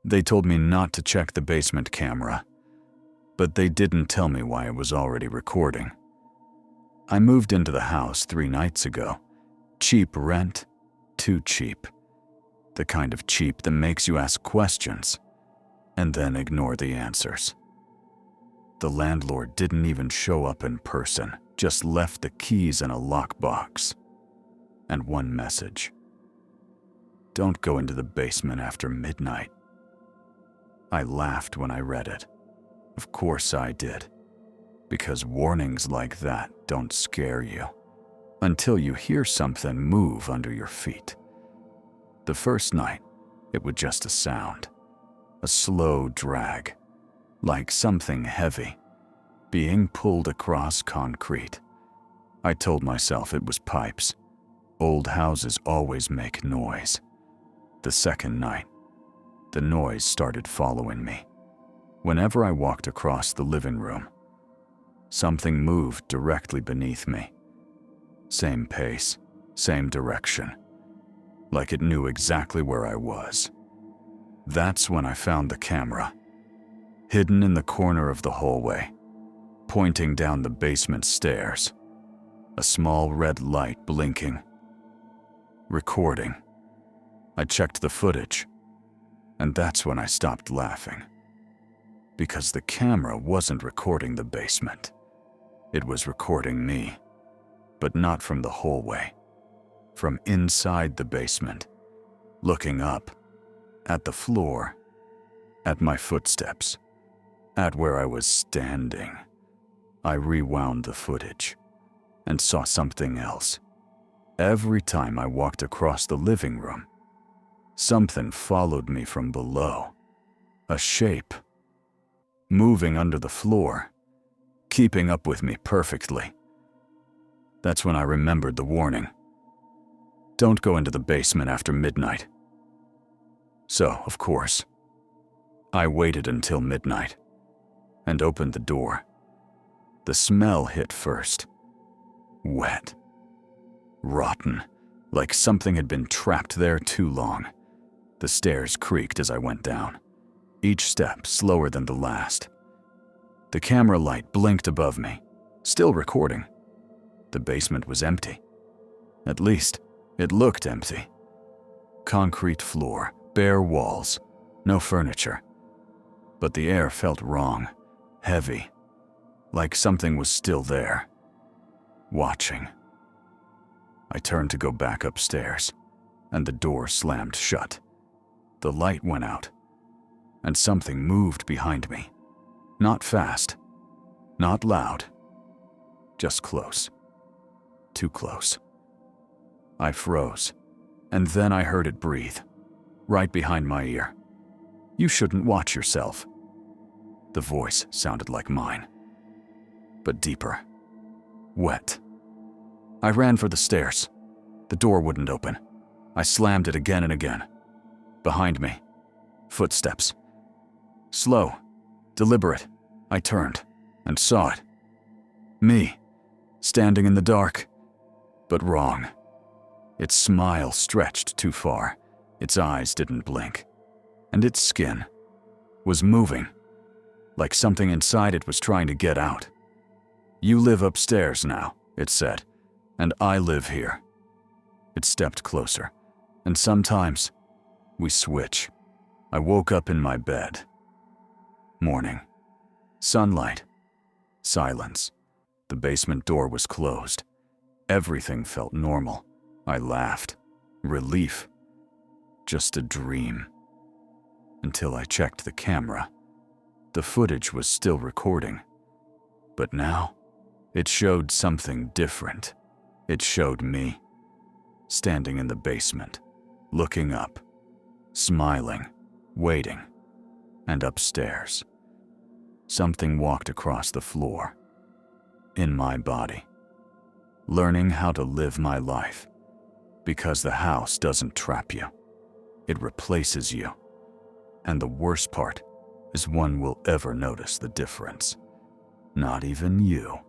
They told me not to check the basement camera, but they didn't tell me why it was already recording. I moved into the house 3 nights ago. Cheap rent, too cheap. The kind of cheap that makes you ask questions and then ignore the answers. The landlord didn't even show up in person, just left the keys in a lockbox. And one message: "Don't go into the basement after midnight." I laughed when I read it. Of course I did, because warnings like that don't scare you until you hear something move under your feet. The first night, it was just a sound, a slow drag, like something heavy being pulled across concrete. I told myself it was pipes. Old houses always make noise. The second night, the noise started following me. Whenever I walked across the living room, something moved directly beneath me. Same pace, same direction, like it knew exactly where I was. That's when I found the camera, hidden in the corner of the hallway, pointing down the basement stairs. A small red light blinking. Recording. I checked the footage, and that's when I stopped laughing. Because the camera wasn't recording the basement. It was recording me, but not from the hallway. From inside the basement, looking up, at the floor, at my footsteps, at where I was standing. I rewound the footage and saw something else. Every time I walked across the living room, something followed me from below. A shape, moving under the floor, keeping up with me perfectly. That's when I remembered the warning. Don't go into the basement after midnight. So, of course, I waited until midnight and opened the door. The smell hit first. Wet. Rotten, like something had been trapped there too long. The stairs creaked as I went down, each step slower than the last. The camera light blinked above me, still recording. The basement was empty. At least, it looked empty. Concrete floor, bare walls, no furniture. But the air felt wrong, heavy, like something was still there, watching. I turned to go back upstairs, and the door slammed shut. The light went out, and something moved behind me. Not fast, not loud, just close. Too close. I froze, and then I heard it breathe, right behind my ear. "You shouldn't watch yourself." The voice sounded like mine, but deeper, wet. I ran for the stairs. The door wouldn't open. I slammed it again and again. Behind me, footsteps. Slow, deliberate, I turned and saw it. Me, standing in the dark, but wrong. Its smile stretched too far. Its eyes didn't blink. And its skin was moving, like something inside it was trying to get out. "You live upstairs now," it said, "and I live here." It stepped closer, and sometimes we switch. I woke up in my bed. Morning. Sunlight. Silence. The basement door was closed. Everything felt normal. I laughed. Relief. Just a dream. Until I checked the camera. The footage was still recording. But now, it showed something different. It showed me, standing in the basement, looking up, smiling, waiting, and upstairs. Something walked across the floor, in my body, learning how to live my life, because the house doesn't trap you, it replaces you. And the worst part is one will ever notice the difference. Not even you.